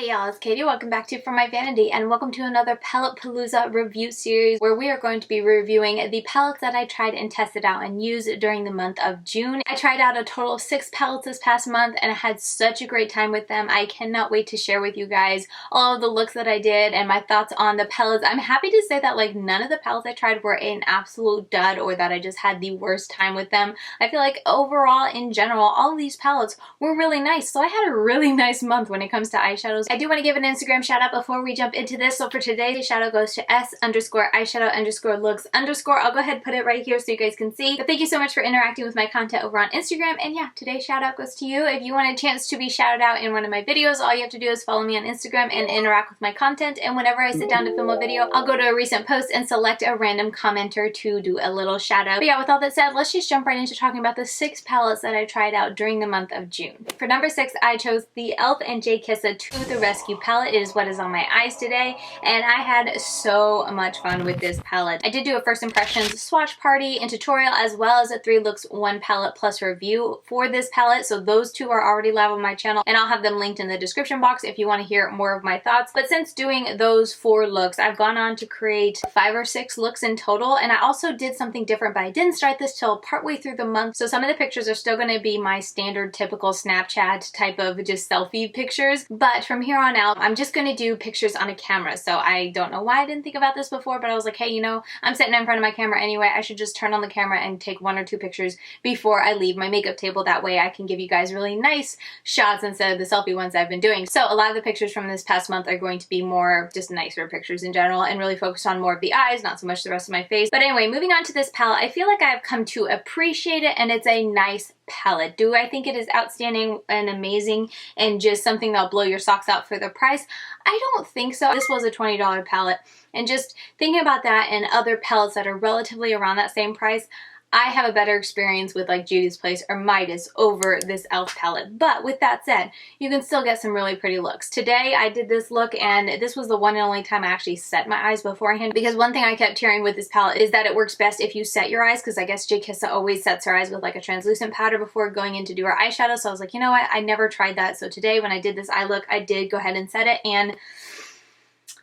Hey y'all, it's Katie. Welcome back to For My Vanity and welcome to another Palette Palooza review series where we are going to be reviewing the palettes that I tried and tested out and used during the month of June. I tried out a total of 6 palettes this past month and I had such a great time with them. I cannot wait to share with you guys all of the looks that I did and my thoughts on the palettes. I'm happy to say that like none of the palettes I tried were an absolute dud or that I just had the worst time with them. I feel like overall in general all of these palettes were really nice. So I had a really nice month when it comes to eyeshadows. I do want to give an Instagram shout out before we jump into this. So for today, the shout out goes to S_eyeshadow_looks_. I'll go ahead and put it right here so you guys can see. But thank you so much for interacting with my content over on Instagram. And yeah, today's shout out goes to you. If you want a chance to be shouted out in one of my videos, all you have to do is follow me on Instagram and interact with my content. And whenever I sit down to film a video, I'll go to a recent post and select a random commenter to do a little shout out. But yeah, with all that said, let's just jump right into talking about the 6 palettes that I tried out during the month of June. For number 6, I chose the e.l.f. and JKissa To The Rescue palette. It is what is on my eyes today, and I had so much fun with this palette. I did do a first impressions swatch party and tutorial as well as a 3 looks 1 palette plus review for this palette, so those 2 are already live on my channel and I'll have them linked in the description box if you want to hear more of my thoughts. But since doing those 4 looks, I've gone on to create 5 or 6 looks in total, and I also did something different, but I didn't start this till partway through the month, so some of the pictures are still going to be my standard typical Snapchat type of just selfie pictures, but from here on out I'm just going to do pictures on a camera. So I don't know why I didn't think about this before, but I was like, hey, you know, I'm sitting in front of my camera anyway, I should just turn on the camera and take 1 or 2 pictures before I leave my makeup table. That way I can give you guys really nice shots instead of the selfie ones I've been doing. So a lot of the pictures from this past month are going to be more just nicer pictures in general and really focus on more of the eyes, not so much the rest of my face. But anyway, moving on to this palette, I feel like I've come to appreciate it and it's a nice palette. Do I think it is outstanding and amazing and just something that'll blow your socks out for the price? I don't think so. This was a $20 palette, and just thinking about that and other palettes that are relatively around that same price, I have a better experience with like Judy's Place or Midas over this e.l.f. palette. But with that said, you can still get some really pretty looks. Today I did this look and this was the one and only time I actually set my eyes beforehand, because one thing I kept hearing with this palette is that it works best if you set your eyes, because I guess JKissa always sets her eyes with like a translucent powder before going in to do her eyeshadow. So I was like, you know what, I never tried that. So today when I did this eye look, I did go ahead and set it, and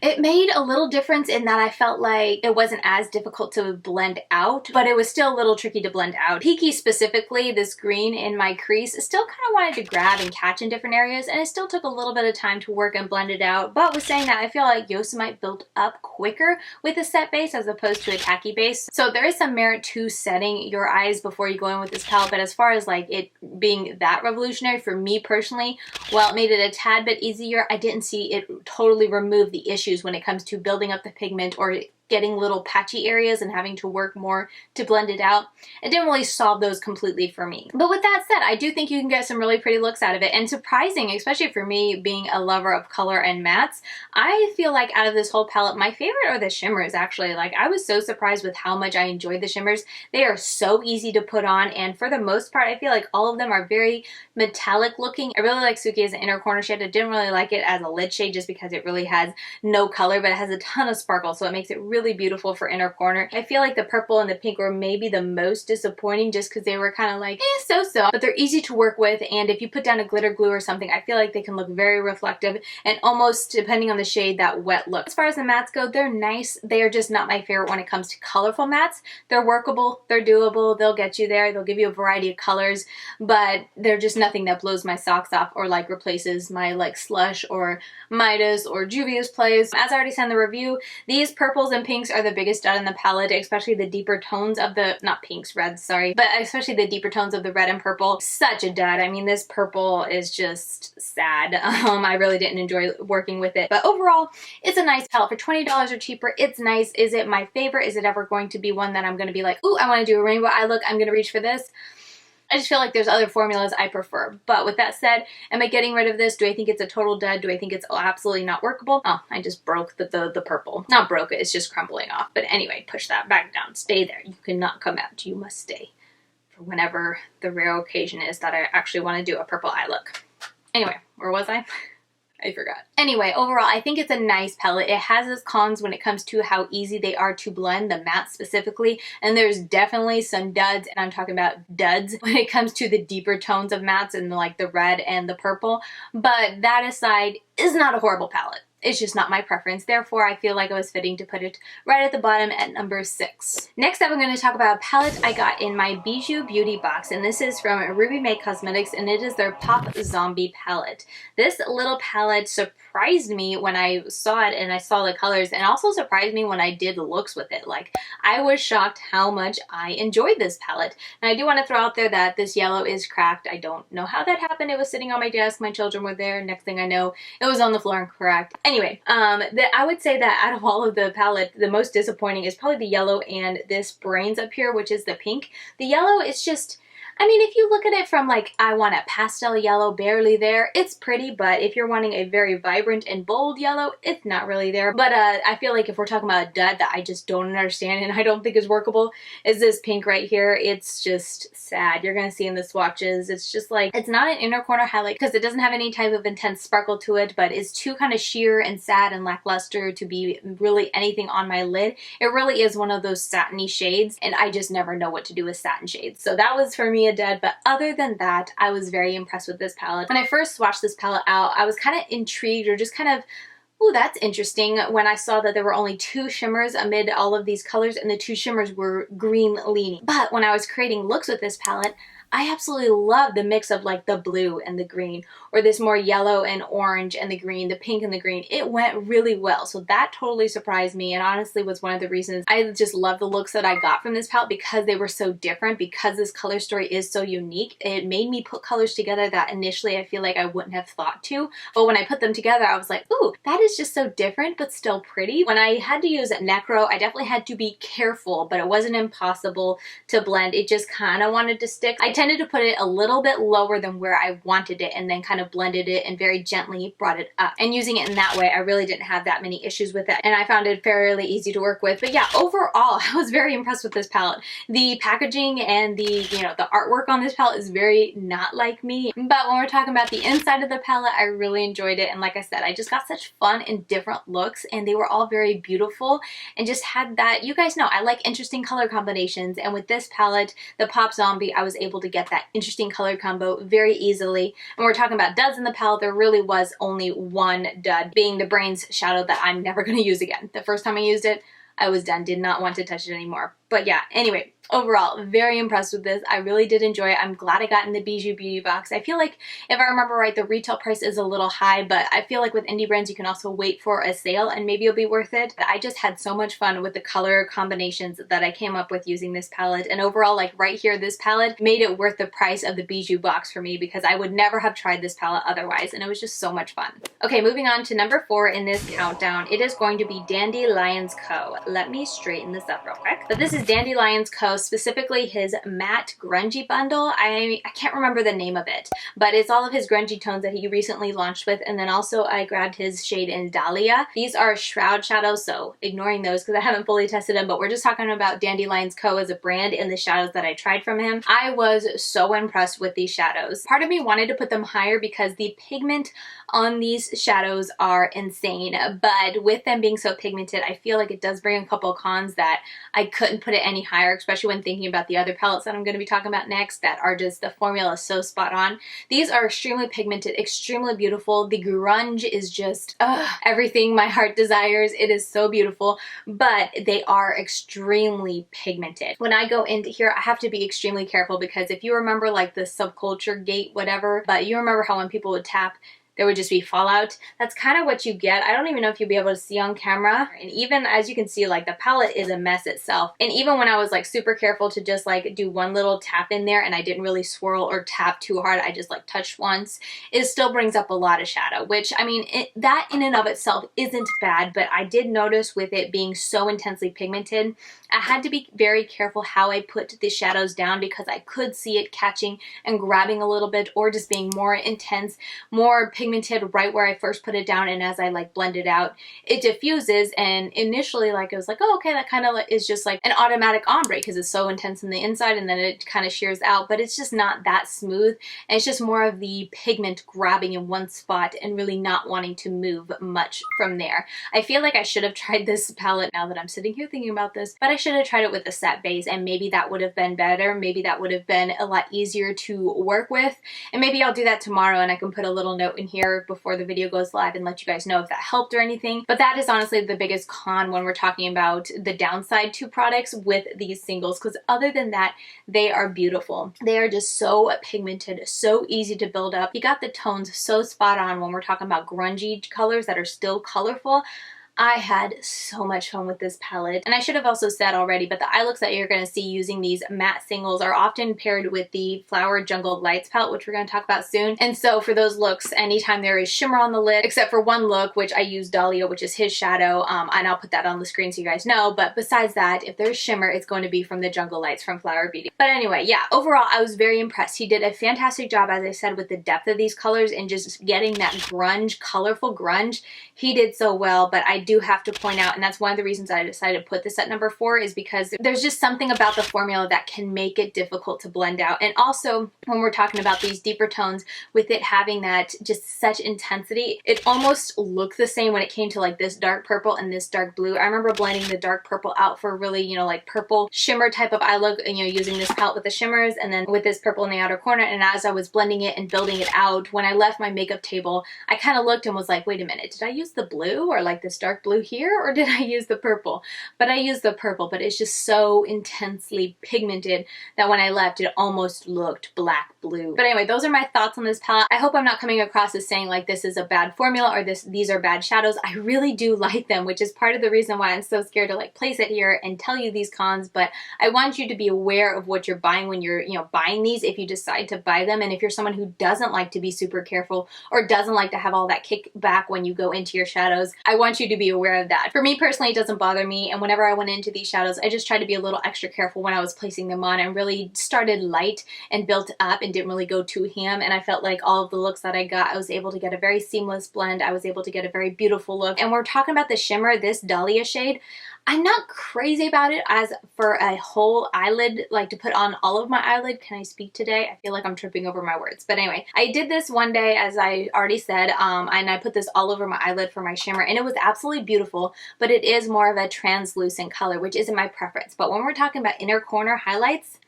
it made a little difference in that I felt like it wasn't as difficult to blend out, but it was still a little tricky to blend out. Peaky specifically, this green in my crease, still kind of wanted to grab and catch in different areas, and it still took a little bit of time to work and blend it out. But with saying that, I feel like Yosemite built up quicker with a set base as opposed to a tacky base. So there is some merit to setting your eyes before you go in with this palette, but as far as like it being that revolutionary for me personally, while it made it a tad bit easier, I didn't see it totally remove the issue when it comes to building up the pigment or getting little patchy areas and having to work more to blend it out. It didn't really solve those completely for me. But with that said, I do think you can get some really pretty looks out of it, and surprising, especially for me being a lover of color and mattes. I feel like out of this whole palette, my favorite are the shimmers actually. Like, I was so surprised with how much I enjoyed the shimmers. They are so easy to put on, and for the most part, I feel like all of them are very metallic looking. I really like Suki as an inner corner shade. I didn't really like it as a lid shade just because it really has no color, but it has a ton of sparkle, so it makes it really beautiful for inner corner. I feel like the purple and the pink were maybe the most disappointing just because they were kind of like, so-so, but they're easy to work with, and if you put down a glitter glue or something, I feel like they can look very reflective and almost, depending on the shade, that wet look. As far as the mattes go, they're nice. They are just not my favorite when it comes to colorful mattes. They're workable, they're doable, they'll get you there, they'll give you a variety of colors, but they're just nothing that blows my socks off or like replaces my like Slush or Midas or Juvia's Place. As I already said in the review, these purples and pinks are the biggest dud in the palette, especially the deeper tones of the, not pinks, reds, sorry, but especially the deeper tones of the red and purple. Such a dud. I mean, this purple is just sad. I really didn't enjoy working with it, but overall, it's a nice palette. For $20 or cheaper, it's nice. Is it my favorite? Is it ever going to be one that I'm going to be like, ooh, I want to do a rainbow eye look, I'm going to reach for this? I just feel like there's other formulas I prefer. But with that said, am I getting rid of this? Do I think it's a total dud? Do I think it's absolutely not workable? Oh, I just broke the purple. Not broke it, it's just crumbling off. But anyway, push that back down. Stay there. You cannot come out. You must stay for whenever the rare occasion is that I actually want to do a purple eye look. Anyway, where was I? I forgot. Anyway, overall, I think it's a nice palette. It has its cons when it comes to how easy they are to blend, the mattes specifically, and there's definitely some duds, and I'm talking about duds, when it comes to the deeper tones of mattes and like the red and the purple. But that aside, is not a horrible palette. It's just not my preference. Therefore, I feel like it was fitting to put it right at the bottom at number 6. Next up, I'm going to talk about a palette I got in my Bijou beauty box, and this is from Ruby May Cosmetics, and it is their Pop Zombie palette. This little palette surprised me when I saw it and I saw the colors, and also surprised me when I did the looks with it. Like, I was shocked how much I enjoyed this palette. And I do want to throw out there that this yellow is cracked. I don't know how that happened. It was sitting on my desk. My children were there. Next thing I know, it was on the floor and cracked. Anyway, I would say that out of all of the palette, the most disappointing is probably the yellow and this Brains up here, which is the pink. The yellow is just, I mean, if you look at it from like, I want a pastel yellow, barely there, it's pretty, but if you're wanting a very vibrant and bold yellow, it's not really there. But I feel like if we're talking about a dud that I just don't understand and I don't think is workable, is this pink right here. It's just sad. You're gonna see in the swatches, it's just like, it's not an inner corner highlight because it doesn't have any type of intense sparkle to it, but it's too kind of sheer and sad and lackluster to be really anything on my lid. It really is one of those satiny shades, and I just never know what to do with satin shades. So that was for me a dud, but other than that, I was very impressed with this palette. When I first swatched this palette out, I was kind of intrigued, or just kind of, oh, that's interesting, when I saw that there were only 2 shimmers amid all of these colors, and the 2 shimmers were green leaning. But when I was creating looks with this palette, I absolutely love the mix of like the blue and the green, or this more yellow and orange and the green, the pink and the green. It went really well. So that totally surprised me, and honestly was one of the reasons I just love the looks that I got from this palette, because they were so different, because this color story is so unique. It made me put colors together that initially I feel like I wouldn't have thought to. But when I put them together, I was like, ooh, that is just so different, but still pretty. When I had to use Necro, I definitely had to be careful, but it wasn't impossible to blend. It just kind of wanted to stick. I tended to put it a little bit lower than where I wanted it, and then kind of blended it and very gently brought it up. And using it in that way, I really didn't have that many issues with it, and I found it fairly easy to work with. But yeah, overall, I was very impressed with this palette. The packaging and the, you know, the artwork on this palette is very not like me. But when we're talking about the inside of the palette, I really enjoyed it. And like I said, I just got such fun and different looks, and they were all very beautiful and just had that, you guys know, I like interesting color combinations. And with this palette, the Pop Zombie, I was able to get that interesting color combo very easily. And we're talking about duds in the palette, there really was only one dud, being the Brains shadow that I'm never going to use again. The first time I used it, I was done, did not want to touch it anymore. But yeah, anyway, overall, very impressed with this. I really did enjoy it. I'm glad I got in the Bijou beauty box. I feel like, if I remember right, the retail price is a little high, but I feel like with indie brands, you can also wait for a sale and maybe it'll be worth it. I just had so much fun with the color combinations that I came up with using this palette. And overall, like right here, this palette made it worth the price of the Bijou box for me, because I would never have tried this palette otherwise, and it was just so much fun. Okay, moving on to number 4 in this countdown. It is going to be Dandelions Co. Let me straighten this up real quick. But this is Dandelions Co., specifically his matte grungy bundle. I can't remember the name of it, but it's all of his grungy tones that he recently launched with. And then also I grabbed his shade in Dahlia. These are Shroud shadows, so ignoring those because I haven't fully tested them, but we're just talking about Dandelions Co. as a brand and the shadows that I tried from him. I was so impressed with these shadows. Part of me wanted to put them higher because the pigment on these shadows are insane, but with them being so pigmented, I feel like it does bring a couple cons that I couldn't put it any higher, especially when thinking about the other palettes that I'm going to be talking about next that are just, the formula is so spot on. These are extremely pigmented, extremely beautiful. The grunge is just everything my heart desires. It is so beautiful, but they are extremely pigmented. When I go into here, I have to be extremely careful, because if you remember like the subculture gate, whatever, but you remember how when people would tap, there would just be fallout. That's kind of what you get. I don't even know if you'll be able to see on camera. And even as you can see, like the palette is a mess itself. And even when I was like super careful to just like do one little tap in there and I didn't really swirl or tap too hard, I just like touched once, it still brings up a lot of shadow, which I mean, that in and of itself isn't bad, but I did notice with it being so intensely pigmented, I had to be very careful how I put the shadows down, because I could see it catching and grabbing a little bit, or just being more intense, more pigmented pigmented right where I first put it down, and as I like blend it out, it diffuses. And initially, like, it was like, oh, okay, that kind of is just like an automatic ombre because it's so intense in the inside, and then it kind of shears out, but it's just not that smooth. And it's just more of the pigment grabbing in one spot and really not wanting to move much from there. I feel like I should have tried this palette now that I'm sitting here thinking about this, but I should have tried it with a set base, and maybe that would have been better. Maybe that would have been a lot easier to work with, and maybe I'll do that tomorrow, and I can put a little note in here before the video goes live and let you guys know if that helped or anything. But that is honestly the biggest con when we're talking about the downside to products with these singles, because other than that, they are beautiful. They are just so pigmented, so easy to build up. You got the tones so spot on when we're talking about grungy colors that are still colorful. I had so much fun with this palette. And I should have also said already, but the eye looks that you're going to see using these matte singles are often paired with the Flower Jungle Lights palette, which we're going to talk about soon. And so for those looks, anytime there is shimmer on the lid, except for one look, which I use Dahlia, which is his shadow, and I'll put that on the screen so you guys know. But besides that, if there's shimmer, it's going to be from the Jungle Lights from Flower Beauty. But anyway, yeah, overall, I was very impressed. He did a fantastic job, as I said, with the depth of these colors and just getting that grunge, colorful grunge. He did so well, but I do have to point out, and that's one of the reasons I decided to put this at number 4, is because there's just something about the formula that can make it difficult to blend out. And also, when we're talking about these deeper tones, with it having that just such intensity, it almost looked the same when it came to like this dark purple and this dark blue. I remember blending the dark purple out for really, you know, like purple shimmer type of eye look, and, you know, using this palette with the shimmers and then with this purple in the outer corner. And as I was blending it and building it out, when I left my makeup table, I kind of looked and was like, wait a minute, did I use the blue or like this dark blue here, or did I use the purple? But I used the purple, but it's just so intensely pigmented that when I left, it almost looked black blue. But anyway, those are my thoughts on this palette. I hope I'm not coming across as saying like this is a bad formula or these are bad shadows. I really do like them, which is part of the reason why I'm so scared to like place it here and tell you these cons. But I want you to be aware of what you're buying when you're, you know, buying these, if you decide to buy them. And if you're someone who doesn't like to be super careful or doesn't like to have all that kickback when you go into your shadows, I want you to be aware of that. For me personally, it doesn't bother me, and whenever I went into these shadows, I just tried to be a little extra careful when I was placing them on, and really started light and built up and didn't really go too ham. And I felt like all of the looks that I got, I was able to get a very seamless blend. I was able to get a very beautiful look. And we're talking about the shimmer, this Dahlia shade. I'm not crazy about it as for a whole eyelid, like to put on all of my eyelid. Can I speak today? I feel like I'm tripping over my words. But anyway, I did this one day, as I already said, and I put this all over my eyelid for my shimmer, and it was absolutely beautiful, but it is more of a translucent color, which isn't my preference. But when we're talking about inner corner highlights,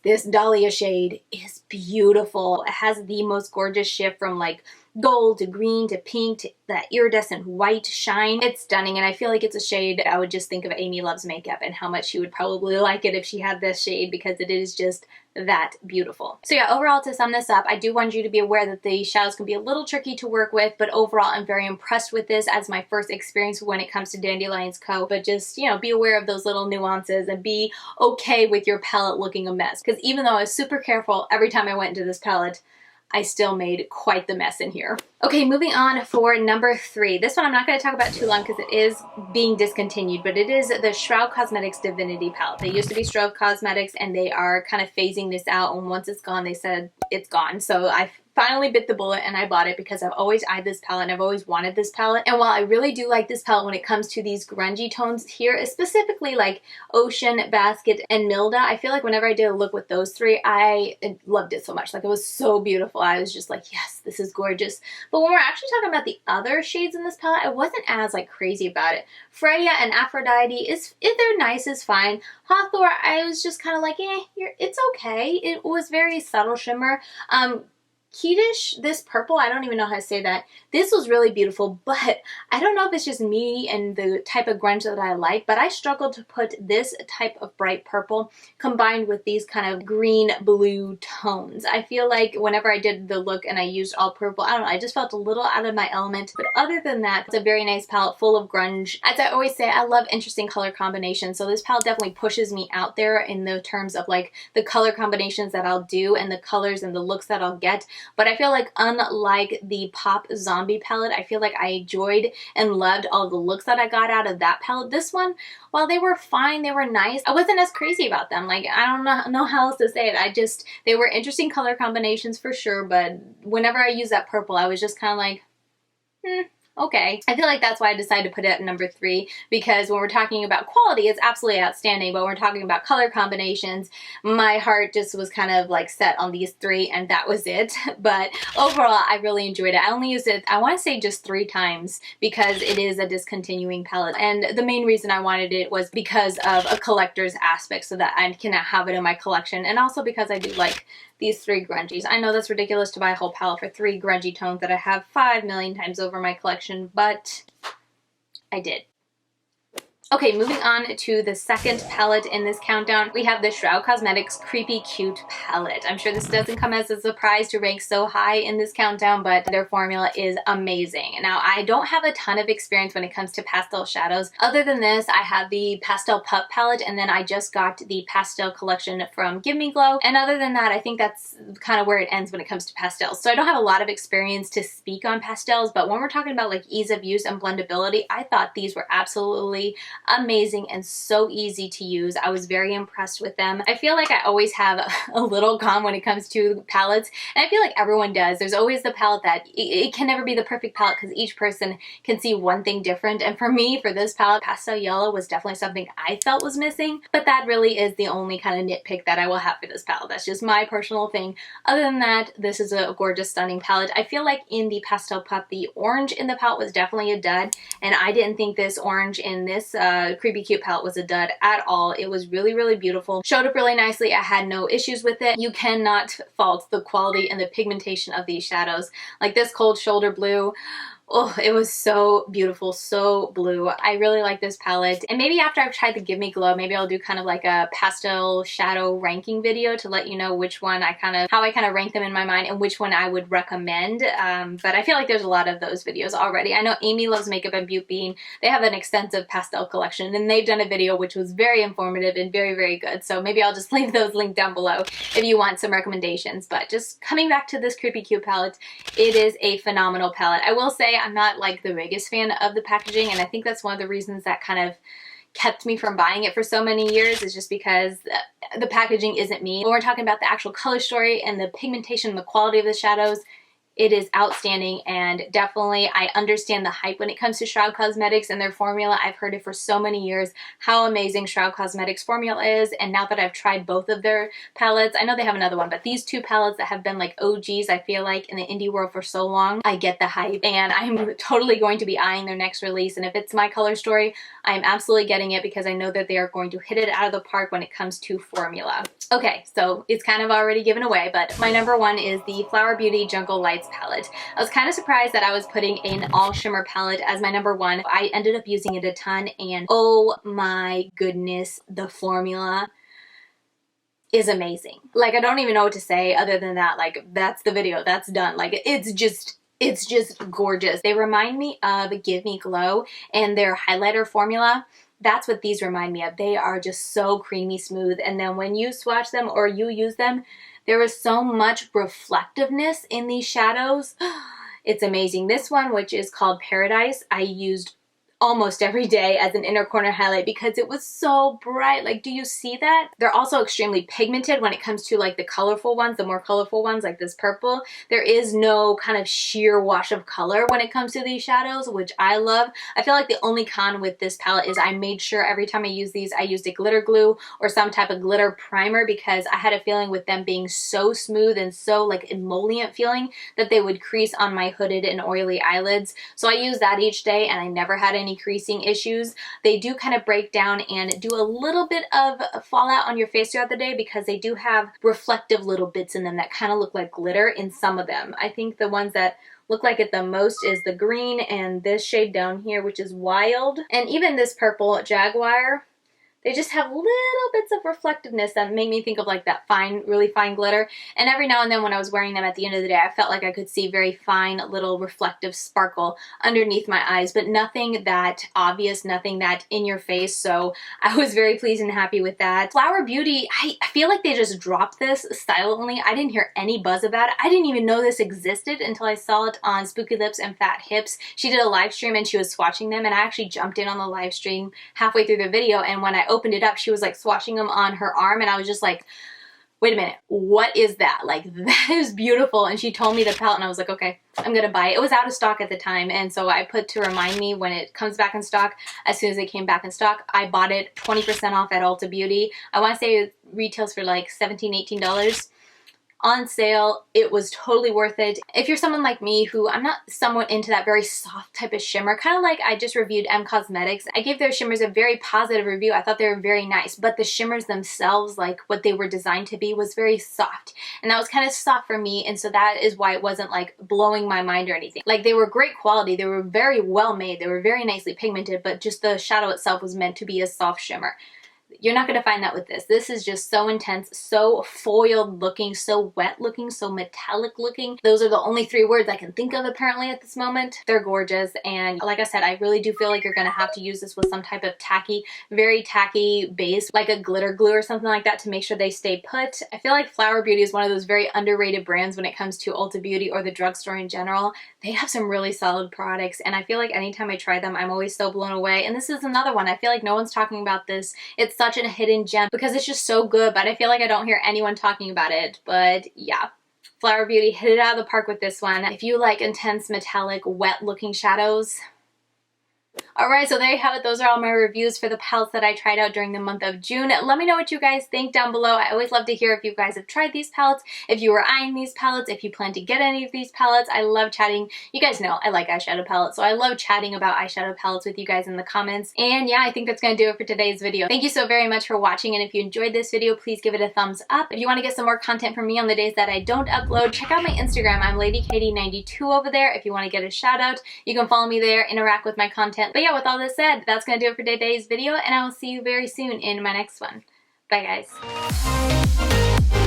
this Dahlia shade is beautiful. It has the most gorgeous shift from like gold to green to pink to that iridescent white shine. It's stunning, and I feel like it's a shade I would just think of Amy Loves Makeup and how much she would probably like it if she had this shade, because it is just that beautiful. So yeah, overall, to sum this up, I do want you to be aware that the shadows can be a little tricky to work with, but overall I'm very impressed with this as my first experience when it comes to Dandelions Co. But just, you know, be aware of those little nuances and be okay with your palette looking a mess, because even though I was super careful every time I went into this palette, I still made quite the mess in here. Okay, moving on for number 3. This one I'm not going to talk about too long because it is being discontinued, but it is the Shroud Cosmetics Divinity palette. They used to be Shroud Cosmetics, and they are kind of phasing this out, and once it's gone, they said it's gone. So I finally bit the bullet and I bought it because I've always eyed this palette and I've always wanted this palette. And while I really do like this palette when it comes to these grungy tones here, specifically like Ocean, Basket, and Milda, I feel like whenever I did a look with those 3, I loved it so much. Like, it was so beautiful. I was just like, yes, this is gorgeous. But when we're actually talking about the other shades in this palette, I wasn't as like crazy about it. Freya and Aphrodite, if they're nice, is fine. Hathor, I was just kind of like, it's okay. It was very subtle shimmer. Kiddish, this purple, I don't even know how to say that. This was really beautiful, but I don't know if it's just me and the type of grunge that I like, but I struggled to put this type of bright purple combined with these kind of green blue tones. I feel like whenever I did the look and I used all purple, I don't know, I just felt a little out of my element. But other than that, it's a very nice palette full of grunge. As I always say, I love interesting color combinations, so this palette definitely pushes me out there in the terms of like the color combinations that I'll do and the colors and the looks that I'll get. but I feel like unlike the Pop Zombie palette, I feel like I enjoyed and loved all the looks that I got out of that palette. This one, while they were fine, they were nice, I wasn't as crazy about them. Like, I don't know how else to say it. They were interesting color combinations for sure, but whenever I used that purple, I was just kind of like, okay. I feel like that's why I decided to put it at number 3, because when we're talking about quality, it's absolutely outstanding, but when we're talking about color combinations, my heart just was kind of like set on these 3, and that was it. But overall, I really enjoyed it. I only used it, I want to say, just 3 times, because it is a discontinuing palette, and the main reason I wanted it was because of a collector's aspect, so that I can have it in my collection, and also because I do like these 3 grungies. I know that's ridiculous to buy a whole palette for 3 grungy tones that I have 5 million times over my collection, but I did. Okay, moving on to the second palette in this countdown, we have the Shroud Cosmetics Creepy Cute palette. I'm sure this doesn't come as a surprise to rank so high in this countdown, but their formula is amazing. Now, I don't have a ton of experience when it comes to pastel shadows. Other than this, I have the Pastel Pup palette, and then I just got the pastel collection from Give Me Glow. And other than that, I think that's kind of where it ends when it comes to pastels. So I don't have a lot of experience to speak on pastels, but when we're talking about like ease of use and blendability, I thought these were absolutely amazing and so easy to use. I was very impressed with them. I feel like I always have a little con when it comes to palettes, and I feel like everyone does. There's always the palette that it can never be the perfect palette because each person can see one thing different, and for me, for this palette, pastel yellow was definitely something I felt was missing, but that really is the only kind of nitpick that I will have for this palette. That's just my personal thing. Other than that, this is a gorgeous, stunning palette. I feel like in the Pastel Pup, the orange in the palette was definitely a dud, and I didn't think this orange in this Creepy Cute palette was a dud at all. It was really, really beautiful. Showed up really nicely. I had no issues with it. You cannot fault the quality and the pigmentation of these shadows. Like this Cold Shoulder Blue, oh, it was so beautiful, so blue. I really like this palette. And maybe after I've tried the Give Me Glow, maybe I'll do kind of like a pastel shadow ranking video to let you know which one how I kind of rank them in my mind and which one I would recommend. But I feel like there's a lot of those videos already. I know Amy Loves Makeup and Butte Bean, they have an extensive pastel collection, and they've done a video which was very informative and very, very good. So maybe I'll just leave those linked down below if you want some recommendations. But just coming back to this Creepy Cute palette, it is a phenomenal palette. I will say I'm not like the biggest fan of the packaging, and I think that's one of the reasons that kind of kept me from buying it for so many years, is just because the packaging isn't me. When we're talking about the actual color story and the pigmentation and the quality of the shadows, it is outstanding, and definitely I understand the hype when it comes to Shroud Cosmetics and their formula. I've heard it for so many years how amazing Shroud Cosmetics formula is, and now that I've tried both of their palettes, I know they have another one, but these 2 palettes that have been like OGs, I feel like, in the indie world for so long, I get the hype, and I'm totally going to be eyeing their next release, and if it's my color story, I'm absolutely getting it because I know that they are going to hit it out of the park when it comes to formula. Okay, so it's kind of already given away, but my number 1 is the Flower Beauty Jungle Lights palette. I was kind of surprised that I was putting an all shimmer palette as my number 1. I ended up using it a ton, and oh my goodness, the formula is amazing. Like, I don't even know what to say other than that. Like, that's the video, that's done. Like, it's just gorgeous. They remind me of Give Me Glow and their highlighter formula. That's what these remind me of. They are just so creamy smooth, and then when you swatch them or you use them, there is so much reflectiveness in these shadows. It's amazing. This one, which is called Paradise, I used almost every day as an inner corner highlight because it was so bright. Like, do you see that? They're also extremely pigmented when it comes to like the colorful ones, the more colorful ones like this purple. There is no kind of sheer wash of color when it comes to these shadows, which I love. I feel like the only con with this palette is I made sure every time I use these, I used a glitter glue or some type of glitter primer, because I had a feeling with them being so smooth and so like emollient feeling that they would crease on my hooded and oily eyelids. So I used that each day, and I never had any creasing issues. They do kind of break down and do a little bit of fallout on your face throughout the day because they do have reflective little bits in them that kind of look like glitter in some of them. I think the ones that look like it the most is the green and this shade down here, which is Wild. And even this purple Jaguar, They just have little bits of reflectiveness that make me think of like that fine, really fine glitter. And every now and then when I was wearing them at the end of the day, I felt like I could see very fine little reflective sparkle underneath my eyes, but nothing that obvious, nothing that in your face. So I was very pleased and happy with that. Flower Beauty, I feel like they just dropped this silently. I didn't hear any buzz about it. I didn't even know this existed until I saw it on Spooky Lips and Fat Hips. She did a live stream and she was swatching them, and I actually jumped in on the live stream halfway through the video, and when I opened it up, she was like swatching them on her arm, and I was just like, wait a minute, what is that? Like, that is beautiful. And she told me the palette, and I was like, okay, I'm gonna buy it. It was out of stock at the time, and so I put to remind me when it comes back in stock. As soon as it came back in stock, I bought it 20% off at Ulta Beauty. I want to say it retails for like $17, $18. On sale. It was totally worth it. If you're someone like me who I'm not somewhat into that very soft type of shimmer, kind of like I just reviewed M Cosmetics. I gave their shimmers a very positive review. I thought they were very nice, but the shimmers themselves, like what they were designed to be, was very soft. And that was kind of soft for me, and so that is why it wasn't like blowing my mind or anything. Like, they were great quality, they were very well made, they were very nicely pigmented, but just the shadow itself was meant to be a soft shimmer. You're not going to find that with this. This is just so intense, so foiled looking, so wet looking, so metallic looking. Those are the only three words I can think of apparently at this moment. They're gorgeous, and like I said, I really do feel like you're going to have to use this with some type of tacky, very tacky base, like a glitter glue or something like that, to make sure they stay put. I feel like Flower Beauty is one of those very underrated brands when it comes to Ulta Beauty or the drugstore in general. They have some really solid products, and I feel like anytime I try them, I'm always so blown away. And this is another one. I feel like no one's talking about this. It's such a hidden gem because it's just so good, but I feel like I don't hear anyone talking about it. But yeah, Flower Beauty hit it out of the park with this one. If you like intense, metallic, wet looking shadows. Alright, so there you have it. Those are all my reviews for the palettes that I tried out during the month of June. Let me know what you guys think down below. I always love to hear if you guys have tried these palettes, if you were eyeing these palettes, if you plan to get any of these palettes. I love chatting. You guys know I like eyeshadow palettes, so I love chatting about eyeshadow palettes with you guys in the comments. And yeah, I think that's going to do it for today's video. Thank you so very much for watching, and if you enjoyed this video, please give it a thumbs up. If you want to get some more content from me on the days that I don't upload, check out my Instagram. I'm LadyKatie92 over there. If you want to get a shout out, you can follow me there, interact with my content. But yeah, with all this said, that's going to do it for today's video, and I will see you very soon in my next one. Bye, guys.